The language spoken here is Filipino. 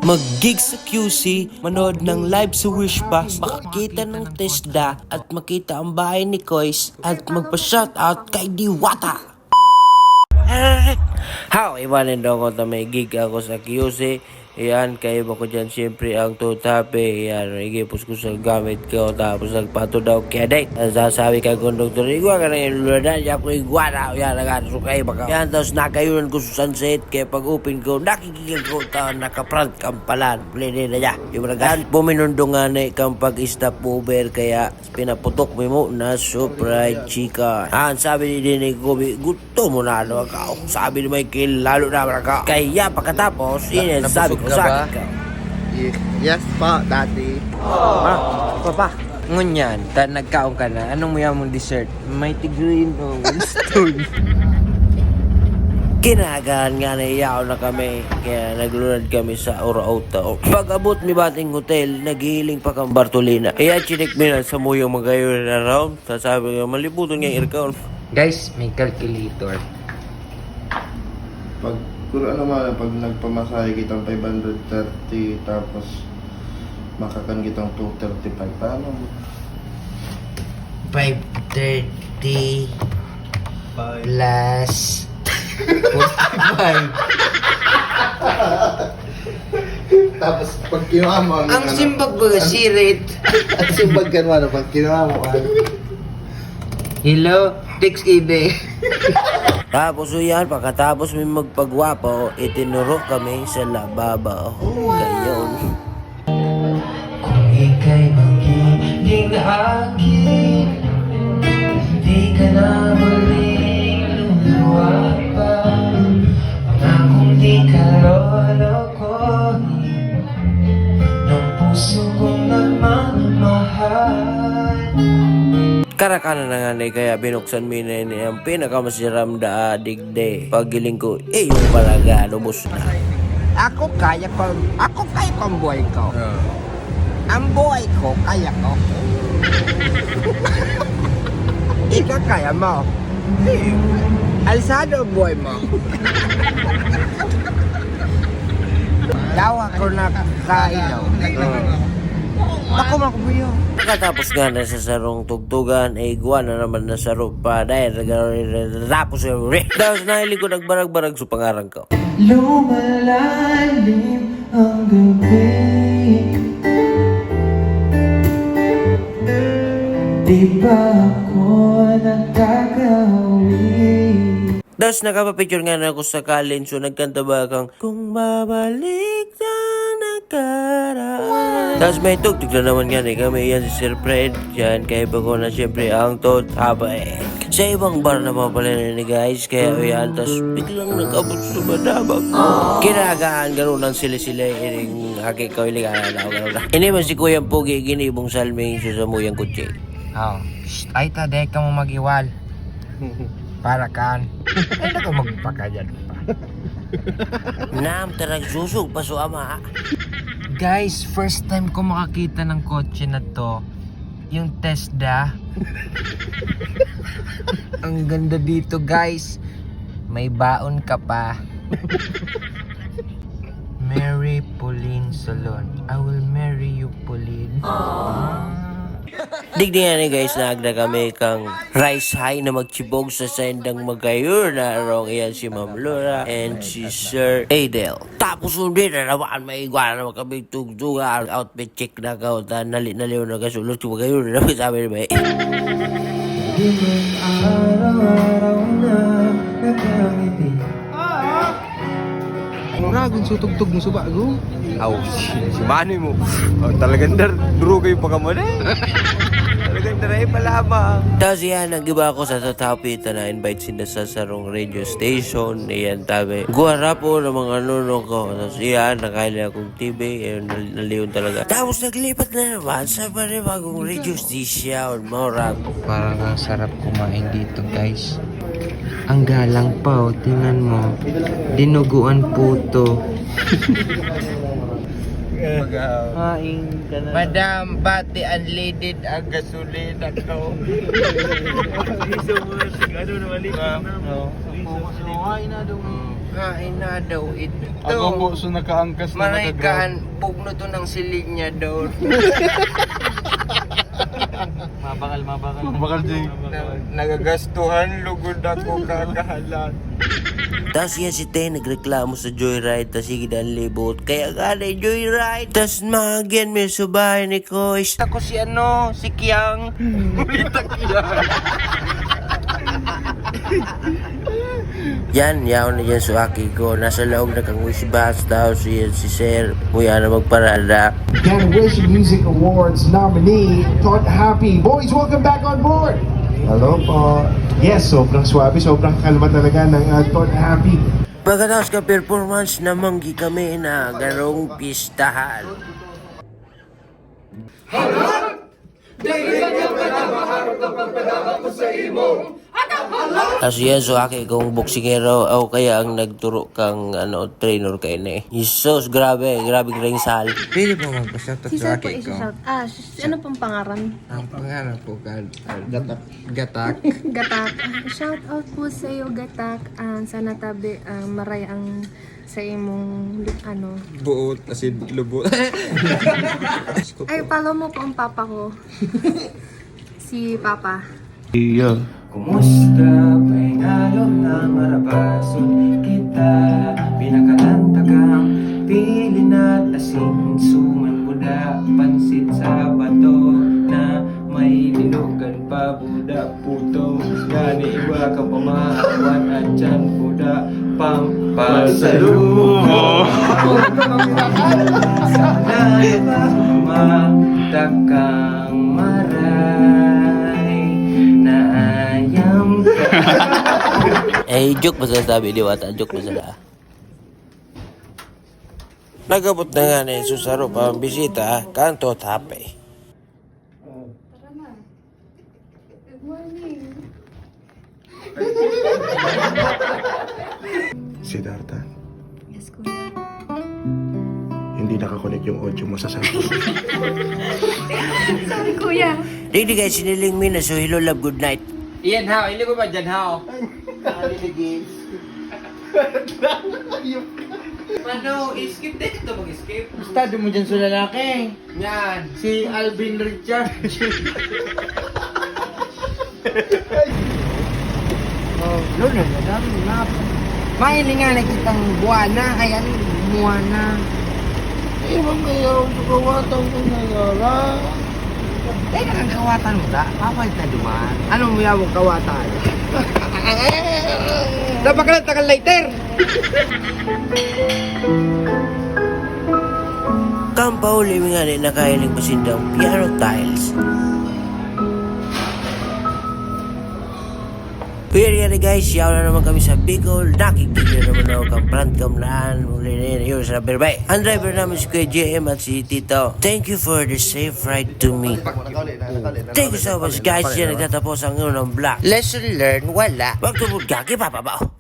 Mag-gig sa QC, manood ng live sa Wishpass, makakita ng TESDA at makita ang bahay ni Kois at magpa-shoutout kay Diwata. How, iwanin daw ko na may gig ako sa QC. Yan, kayo ba ko dyan siyempre ang tutapi. Yan, igipos ko sa gamit ko. Tapos nagpato daw kaya date. Sasabi kay konduktor, igwa ka na yung luladan. Yan ko igwa na. Yan, nag-aso kayo baka. Yan, tapos nakayunan ko sa sunset. Kaya pag open ko, nakikigil ko ta naka-front kampalan. Plede na niya. Yung mga buminundungan eh kang pag-stop over. Kaya pinaputok mo na surprise chicken. Sabi ni Dinig ko, gusto mo na ano ka. Sabi ni Michael, lalo na ka. Kaya pagkatapos, sabi ko sa akin ka. Yes pa, daddy. Papa. Ngunyan, nagkaon ka na. Anong maya mong dessert? May tigrin o stone. Kinagahan nga na iyaw na kami. Kaya naglunad kami sa Ora-Ota. Pag-abot mi bating hotel, naghihiling pa kang Bartolina. Kaya chinik mi na sa muyong magayon na round. Sasabi nga, malibutan nga irkaon. Guys, may calculator. Pag pag nagpamasahe kitang 530 tapos makakan kitang 235, paano mo? 530 plus 45. Tapos pag kinuha mo Ang simbag ba sirit? ang simbag ka naman pag kinuha mo Hello, Tex Ibe. Tapos yan, pagkatapos may magpagwapo, itinuro kami sa lababa. Gayon. Kung ika'y magiging akin, di ka na muling luluwa pa. Pangakong di ka lolokohin ng puso kong nagmamahal. Karakana na nga kaya binuksan mo na yun ang pinakamasiram da digde. Paggiling ko, yung palaga, lubos na. Ako kaya pambuhay ko. Ang buhay ko, kaya ko. Ikaw kaya mo. Alsado ang buhay mo. Dawa ko na kailaw. Ako makubuyo. Pagkatapos nga na sa sarong tugtugan, guwa na naman na saro pa dahil tapos yung tapos nahilig ko nagbarag-barag sa pangarang ko. Lumalalim ang gabi, di ba ako nagkagawin? Tapos nakapapicture nga na ako sa Kalin, so nagkanta ba kang kung babalik na nakaraan. Tapos may tugtog na naman nga kami yan si Sir Fred. Yan, kaya ba ko na siyempre ang tot haba sa ibang bar na pala ni guys. Kaya yan, tapos biglang nag-abot sa madabag. Kinagaan, gano'n ang sila-sila iring haki ko ili ka na gano'n na. Ini man si Kuya Pugi, ginibong salming sa muyang kutsi. Ay, tade ka mo magiwal. Para kan. Ay, naku magpakayan pa. Naam, tarag susog pa so ama. Guys, first time ko makakita ng kotse na to. Yung TESDA. Ang ganda dito, guys. May baon ka pa. Mary Pauline Salon. I will marry you, Pauline. Digdi nga guys, naagda kami kang rice high na magchibog sa sendang magayur na arong iyan si Ma'am Laura and si Sir Adel. Tapos hindi na naman may igwa na naman kami tugtuga outfit check na ka naliw na kasulot yung magayur na naman sabi naman Araw-araw na nagkangiti. Muragan sa tugtog mo sa bago. Si Manny mo. Talagang duro kayo pa kamali. Talagang daray palama. tapos yan, nag-iba ako sa tatapitan na invite sila sa sarong radio station. Iyan tabi. Guwara po ng mga nuno ko. Tapos yan, nakaila akong TV. Naliyon talaga. Tapos naglipat na naman sa panibagong radio station. Morag. Parang ang sarap kumain dito, guys. Ang galang pa, oh. Tingnan mo. Dinuguan puto. Kain ka na. Madam, pati unleaded ang gasolina ko. Ay na doon. Kain na daw ito. Ako po, so nakaangkas na nakagrab. Maraykan, pugno to ng silig niya daw. Bakal Jay. Nagagastuhan, lugod ako kakahalan. Tas yan si Tay nagreklamo sa Joyride, tas sige na libot. Kaya nga na Joyride, tas magyan may subay ni Kois. Ako si ano, si Kiang. Ulita Kiang. Yan, yaw na yan suaki ko. Nasa loob na kang wisibas daw si Sir. Kuya na magparada. Canada Music Awards nominee, Todd Happy. Boys, welcome back on board. Hello po. Yes, sobrang swabe, sobrang kalma talaga ng Todd Happy. Pagkatapos ka performance, namanggi kami na garong pistahan. Tapos yan suaki kung boksingero o kaya ang nagturo kang trainer kay ni. Jesus, grabe ring sal. Pwede po magpasyatot Si sa Sir po akin ko. isa-shout. Ano pong pangaran? Ang pangalan po Gatak. Gatak. Shout out po sa iyo, Gatak. Sana tabi maray ang sa imong Buot, asin, lubot. Ay, follow mo po ang papa ko. Si Papa. Kumusta? May alok na marabason kita. Pinakalantagang pilin at asin. Suman buda, pansit sa bato na may nilugan pa buda puto. Gani iba ka pamakawan at dyan buda pampasalumo. Sana ba matakang maray na ayam ka. Eh, joke ba sa sabi di wata? Joke ba sila? Nagabot na nga na susaro pa ang bisita, kanto tape. Siddhartha, Yes, kuya. hindi nakakonect yung audio mo sa cellphone. Sorry, kuya. Hindi guys, siniling mi na so hello love good night. Iyan ha, hindi ko ba dyan ha? Ano, skip din ito mag-skip. Estado mo dyan sa lalaki. Yan. Si Alvin Richards. Oh, lolo, nadami na. Mahilingan na kitang buwana, ay ano, buwana. Iwan kayo sa kawatang ko na yara. Teka ang kawatan mo da, papayt na duman. Anong muyawang kawatan? Napakalat na later. Kampaw living nga na nakahiling pasindang piano tiles. Pero yan guys, yaw na naman kami sa Bicol. Nakikita naman ako kang plant kamlaan. Muli na yun sa Berbay. Ang driver namin si Kuya JM at si Tito. Thank you for the safe ride to me. Thank you so much guys. Yan nagtatapos ang unang vlog. Lesson learned, wala. Wag tumod ka, kipapabao.